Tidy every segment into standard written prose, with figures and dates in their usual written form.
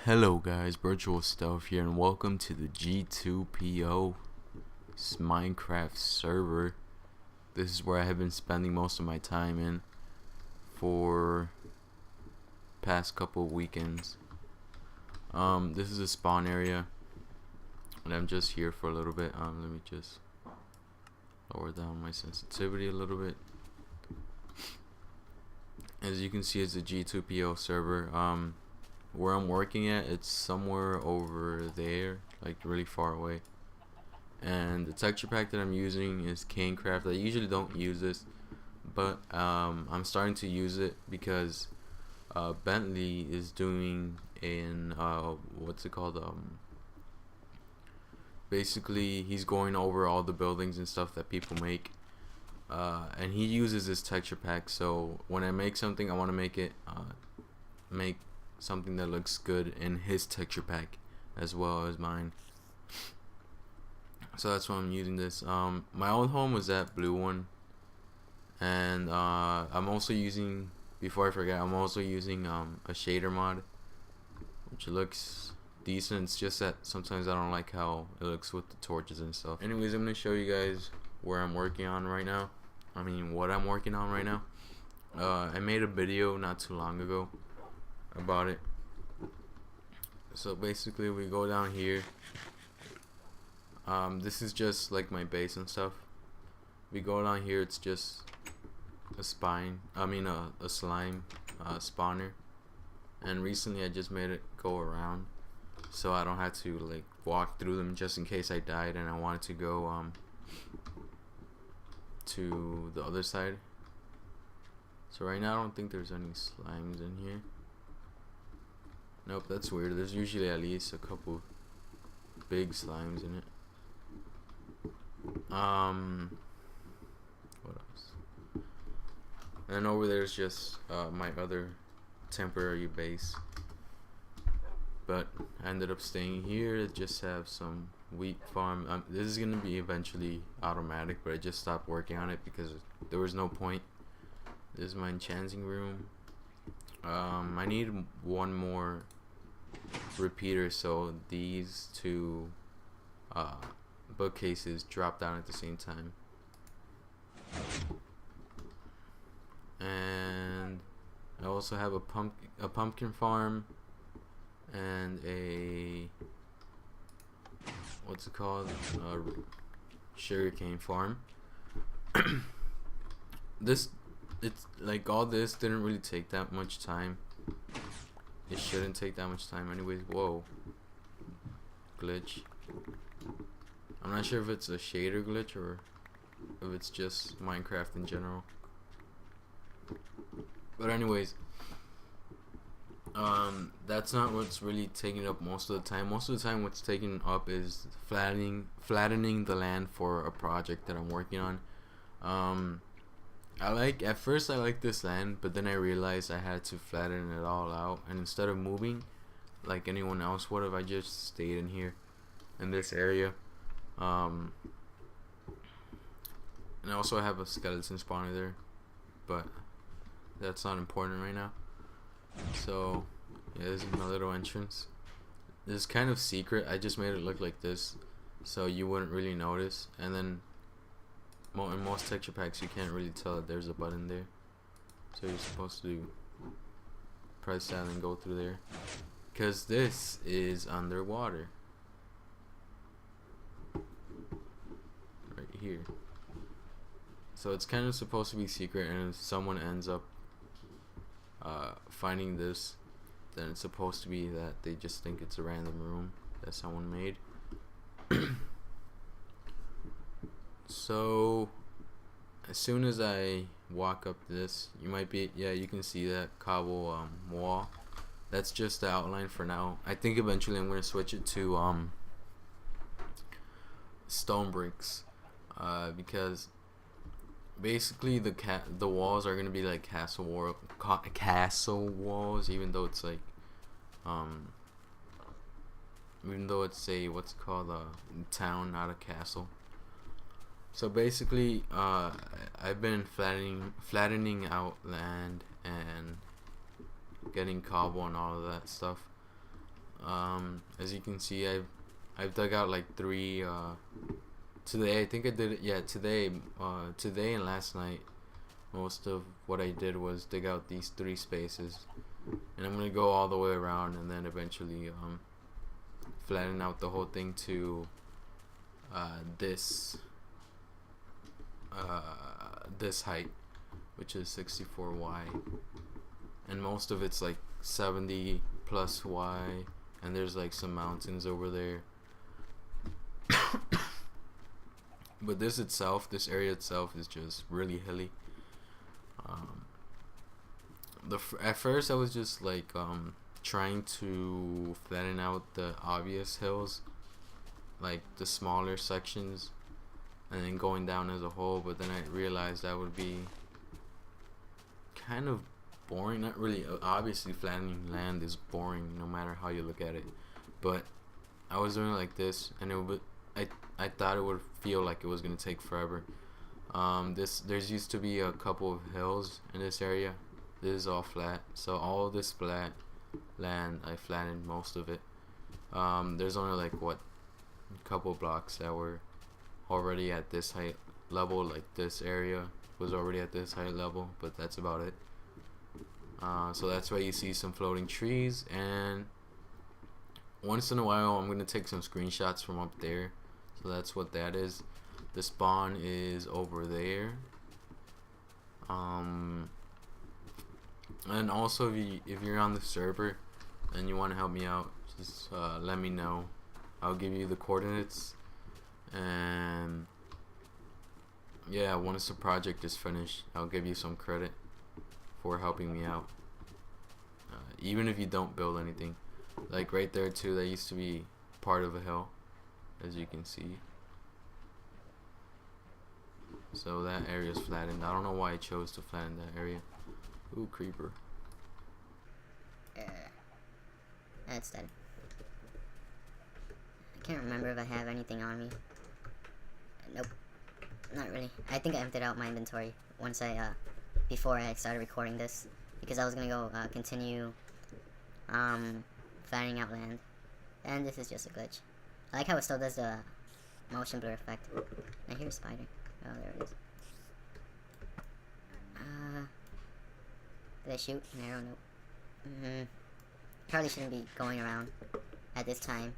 Hello guys, Virtual Stealth here and welcome to the G2PO Minecraft server. This is where I have been spending most of my time in for past couple of weekends. This is a spawn area and I'm just here for a little bit. Let me just lower down my sensitivity a little bit. As you can see, it's a G2PO server. Where I'm working at, it's somewhere over there, like really far away. And the texture pack that I'm using is Canecraft. I usually don't use this, but I'm starting to use it because Bentley is doing an what's it called? Basically, he's going over all the buildings and stuff that people make, and he uses this texture pack. So when I make something, I want to make it make something that looks good in his texture pack as well as mine. So that's why I'm using this. My old home was that blue one, and I'm also using, before I forget, I'm also using a shader mod, which looks decent. It's just that sometimes I don't like how it looks with the torches and stuff. Anyways, I'm gonna show you guys where I'm working on right now. What I'm working on right now. I made a video not too long ago about it. So basically, we go down here. This is just like my base and stuff. We go down here, it's just a slime spawner, and recently I just made it go around so I don't have to like walk through them just in case I died and I wanted to go to the other side. So right now I don't think there's any slimes in here. Nope, that's weird. There's usually at least a couple big slimes in it. What else? And over there's just my other temporary base. But I ended up staying here to just have some wheat farm. This is gonna be eventually automatic, but I just stopped working on it because there was no point. This is my enchanting room. I need one more repeater so these two bookcases drop down at the same time. And I also have a pumpkin farm and a what's it called, sugarcane farm. It's like all this didn't really take that much time. It shouldn't take that much time anyways. Whoa, glitch. I'm not sure if it's a shader glitch or if it's just Minecraft in general. But anyways, that's not what's really taking up most of the time. Most of the time what's taking up is flattening the land for a project that I'm working on. At first I liked this land, but then I realized I had to flatten it all out, and instead of moving like anyone else would have, I just stayed in here in this area. And I also have a skeleton spawner there, but that's not important right now. So yeah, this is my little entrance. This is kind of secret. I just made it look like this so you wouldn't really notice, and then in most texture packs you can't really tell that there's a button there, so you're supposed to press that and go through there because this is underwater right here. So it's kind of supposed to be secret, and if someone ends up finding this, then it's supposed to be that they just think it's a random room that someone made. So as soon as I walk up this, you can see that cobble wall. That's just the outline for now. I think eventually I'm gonna switch it to stone bricks, because basically the walls are gonna be like castle walls, even though it's like even though it's a what's it called, a town, not a castle. So basically, I've been flattening out land and getting cobble and all of that stuff. As you can see, I've dug out like three. Today I think I did it. Yeah, today and last night. Most of what I did was dig out these three spaces, and I'm gonna go all the way around, and then eventually flatten out the whole thing to this this height, which is 64y, and most of it's like 70 plus y, and there's like some mountains over there. But this area itself is just really hilly. At first I was just like trying to flatten out the obvious hills, like the smaller sections, and then going down as a whole, but then I realized that would be kind of boring. Not really, obviously flattening land is boring no matter how you look at it, but I was doing it like this, and I thought it would feel like it was gonna take forever. There's used to be a couple of hills in this area. This is all flat, so all of this flat land I flattened most of it. There's only like what, a couple blocks that were already at this height level. Like this area was already at this height level, but that's about it. So that's why you see some floating trees, and once in a while I'm gonna take some screenshots from up there. So that's what that is. The spawn is over there. And also if you're on the server and you want to help me out, just let me know. I'll give you the coordinates, and yeah, once the project is finished, I'll give you some credit for helping me out, even if you don't build anything. Like right there too, that used to be part of a hill, as you can see. So that area is flattened. I don't know why I chose to flatten that area. Ooh, creeper. That's dead. I can't remember if I have anything on me. Nope. Not really. I think I emptied out my inventory once before I started recording this, because I was gonna go continue flattening out land, and this is just a glitch. I like how it still does the motion blur effect. I hear a spider. Oh, there it is. Did I shoot an arrow? Nope. Probably shouldn't be going around at this time.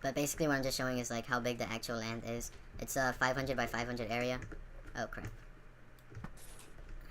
But basically what I'm just showing is like how big the actual land is. It's a 500 by 500 area. Oh crap.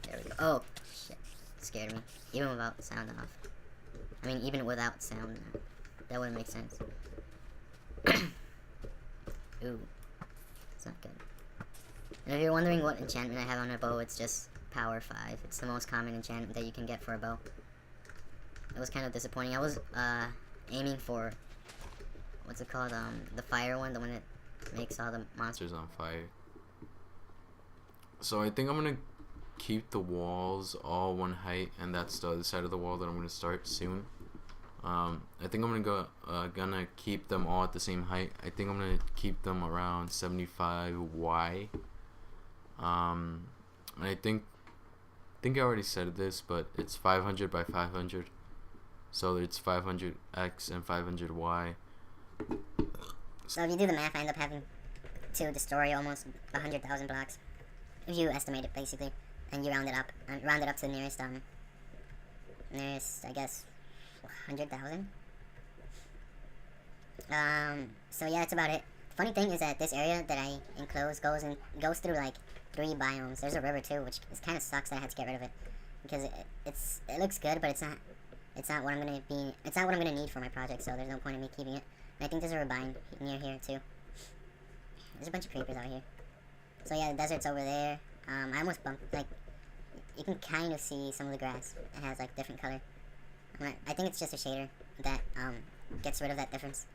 There we go. Oh shit. Scared me. Even without sound off. I mean, even without sound. That wouldn't make sense. Ooh. It's not good. And if you're wondering what enchantment I have on a bow, it's just power 5. It's the most common enchantment that you can get for a bow. It was kind of disappointing. I was aiming for, what's it called, the fire one, the one that makes all the monsters on fire. So I think I'm gonna keep the walls all one height, and that's the other side of the wall that I'm gonna start soon. I think I'm gonna keep them all at the same height. I think I'm gonna keep them around 75y. And I think I already said this, but it's 500 by 500. So it's 500x and 500y. So if you do the math, I end up having to destroy almost 100,000 blocks. If you estimate it, basically, and you round it up to the nearest, I guess, 100,000. So yeah, that's about it. Funny thing is that this area that I enclose goes through like 3 biomes. There's a river too, which kind of sucks that I had to get rid of it, because it looks good, but it's not what I'm gonna need for my project. So there's no point in me keeping it. And I think there's a ravine near here too. There's a bunch of creepers out here. So yeah, the desert's over there. I almost bumped, like, you can kind of see some of the grass. It has like different color. I think it's just a shader that gets rid of that difference.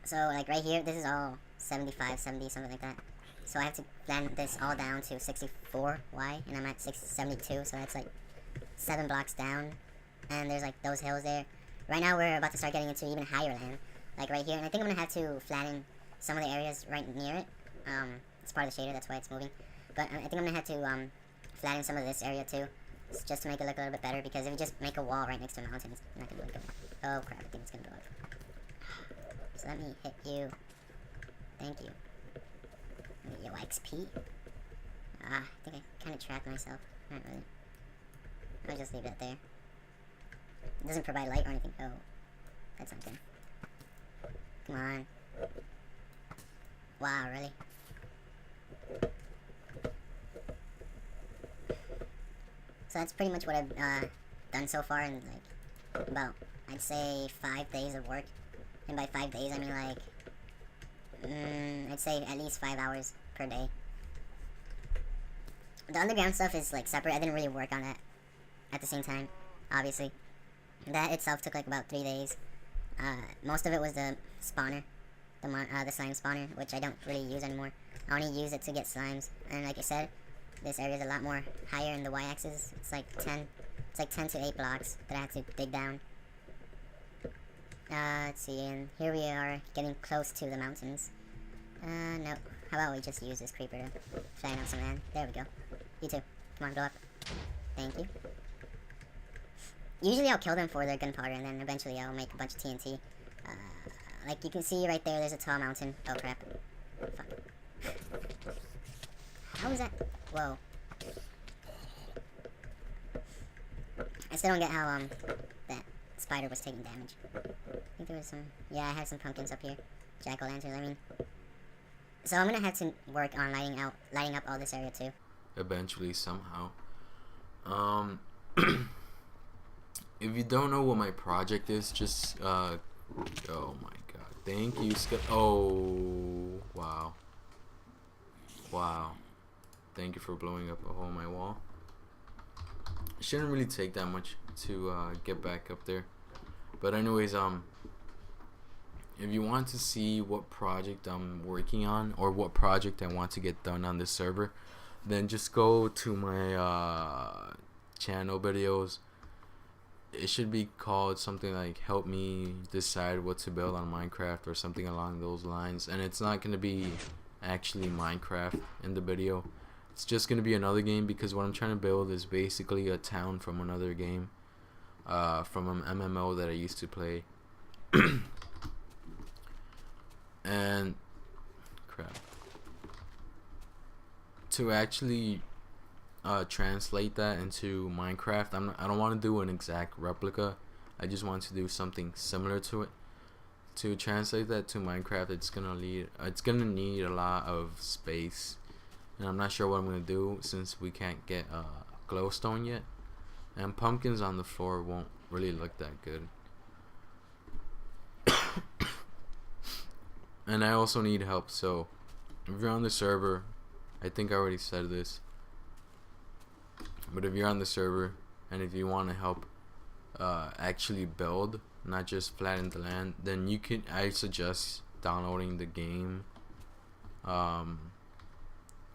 So like right here, this is all 75, 70, something like that. So I have to flatten this all down to 64y, and I'm at 72, so that's like 7 blocks down. And there's like those hills there. Right now we're about to start getting into even higher land, like right here. And I think I'm gonna have to flatten some of the areas right near it. It's part of the shader, that's why it's moving. But I think I'm gonna have to flatten some of this area too. It's just to make it look a little bit better, because if you just make a wall right next to a mountain, it's not gonna look good. Oh crap, I think it's gonna blow up. So let me hit you. Thank you. Yo, XP? I think I kinda trapped myself. Not really. I'll just leave that there. It doesn't provide light or anything. Oh. That's not good. Come on. Wow, really? So that's pretty much what I've done so far in like about, I'd say, 5 days of work. And by 5 days I mean like I'd say at least 5 hours per day. The underground stuff is like separate. I didn't really work on that at the same time, obviously. That itself took like about 3 days. Most of it was the spawner, the slime spawner, which I don't really use anymore. I only use it to get slimes. And like I said, this area is a lot more higher in the y-axis. It's like 10 to 8 blocks that I have to dig down. Let's see, and here we are getting close to the mountains. No. How about we just use this creeper to flatten out some land? There we go. You too. Come on, blow up. Thank you. Usually I'll kill them for their gunpowder, and then eventually I'll make a bunch of TNT. Like you can see right there, there's a tall mountain. Oh crap. Fuck. How is that? Whoa. I still don't get how, that spider was taking damage. I think there was some... Yeah, I had some pumpkins up here. Jack-o'-lanterns, I mean. So I'm gonna have to work on lighting up all this area too. Eventually, somehow. If you don't know what my project is, just, oh my god. Thank you, oh, wow. Wow. Thank you for blowing up a hole in my wall. It shouldn't really take that much to get back up there. But anyways, if you want to see what project I'm working on, or what project I want to get done on this server, then just go to my channel videos. It should be called something like "Help me decide what to build on Minecraft" or something along those lines. And it's not gonna be actually Minecraft in the video. It's just gonna be another game, because what I'm trying to build is basically a town from another game, from an MMO that I used to play. And crap, to actually translate that into Minecraft, I don't want to do an exact replica. I just want to do something similar to it. To translate that to Minecraft, it's gonna need a lot of space, and I'm not sure what I'm gonna do, since we can't get glowstone yet, and pumpkins on the floor won't really look that good. And I also need help, so if you're on the server, I think I already said this, but if you're on the server and if you want to help actually build, not just flatten the land, then I suggest downloading the game. In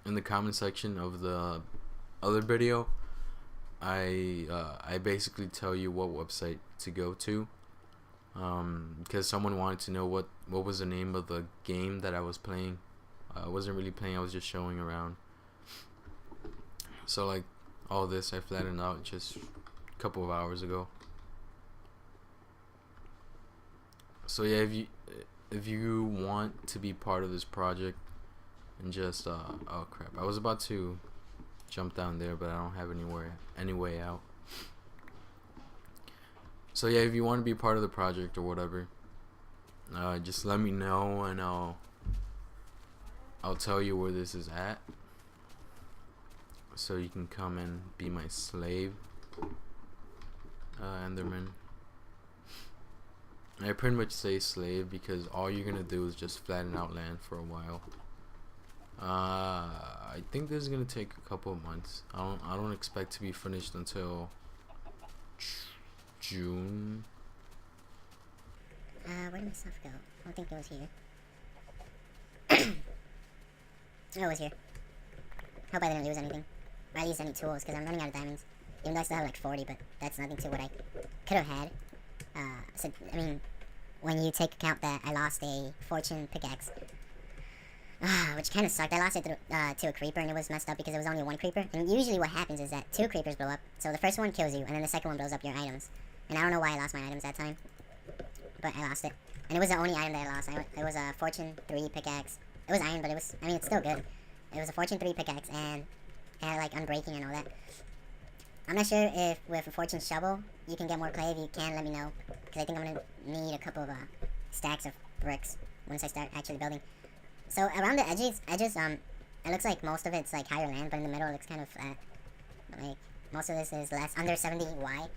the comment section of the other video, I basically tell you what website to go to, because someone wanted to know what was the name of the game that I was playing. I wasn't really playing, I was just showing around. So like all this I flattened out just a couple of hours ago. So yeah, if you want to be part of this project, and just oh crap, I was about to jump down there, but I don't have any way out. So yeah, if you want to be part of the project or whatever, just let me know, and I'll tell you where this is at, so you can come and be my slave, Enderman. I pretty much say slave because all you're gonna do is just flatten out land for a while. I think this is gonna take a couple of months. I don't expect to be finished until June. Where did my stuff go? I don't think it was here. Oh, it was here. Hope I didn't lose anything. Or at least any tools, because I'm running out of diamonds. Even though I still have like 40, but that's nothing to what I could have had. So, I mean, when you take account that I lost a fortune pickaxe, which kind of sucked. I lost it to a creeper, and it was messed up because it was only one creeper. And usually what happens is that 2 creepers blow up. So the first one kills you, and then the second one blows up your items. And I don't know why I lost my items that time, but I lost it. And it was the only item that I lost. It was a Fortune 3 pickaxe. It was iron, but I mean, it's still good. It was a Fortune 3 pickaxe, and it had, like, unbreaking and all that. I'm not sure if with a Fortune shovel you can get more clay. If you can, let me know. Because I think I'm going to need a couple of stacks of bricks once I start actually building. So around the edges, it looks like most of it's like higher land, but in the middle it looks kind of flat. Like, most of this is under 70 Y.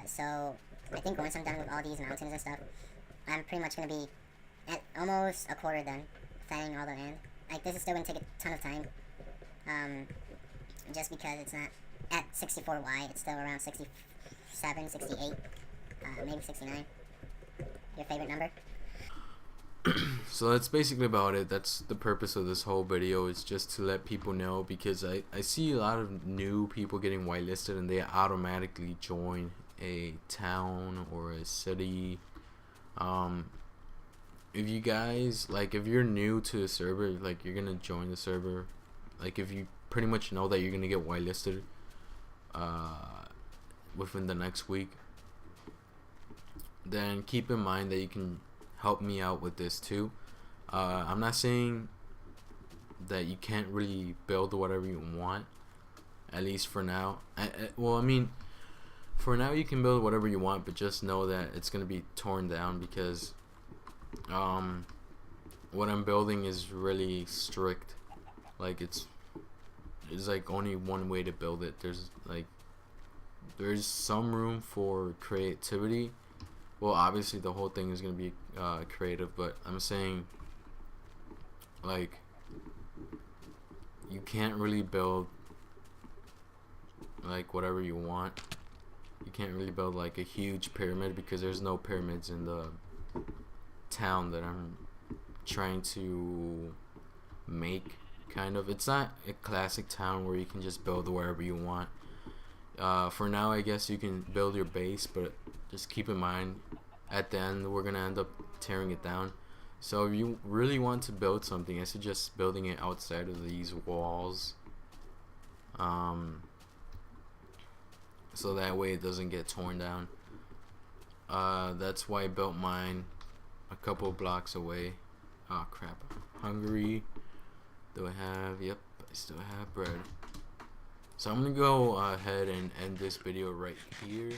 So I think once I'm done with all these mountains and stuff, I'm pretty much going to be at almost a quarter done fanning all the land. Like, this is still going to take a ton of time. Just because it's not at 64Y, it's still around 67, 68, maybe 69. Your favorite number? So that's basically about it. That's the purpose of this whole video, is just to let people know, because I see a lot of new people getting whitelisted and they automatically join a town or a city. If you guys, like, if you're new to the server, like, you're gonna join the server, like, if you pretty much know that you're gonna get whitelisted within the next week, then keep in mind that you can help me out with this too. I'm not saying that you can't really build whatever you want, at least for now. Well, I mean, for now you can build whatever you want, but just know that it's gonna be torn down, because what I'm building is really strict. Like, it's like only one way to build it. There's some room for creativity. Well, obviously the whole thing is gonna be creative, but I'm saying, like, you can't really build like whatever you want. You can't really build like a huge pyramid, because there's no pyramids in the town that I'm trying to make. Kind of, it's not a classic town where you can just build wherever you want. For now, I guess you can build your base, but just keep in mind, at the end we're gonna end up tearing it down. So if you really want to build something, I suggest building it outside of these walls, so that way it doesn't get torn down. That's why I built mine a couple blocks away. Oh crap, Hungary. Do I have? Yep, I still have bread. So I'm gonna go ahead and end this video right here.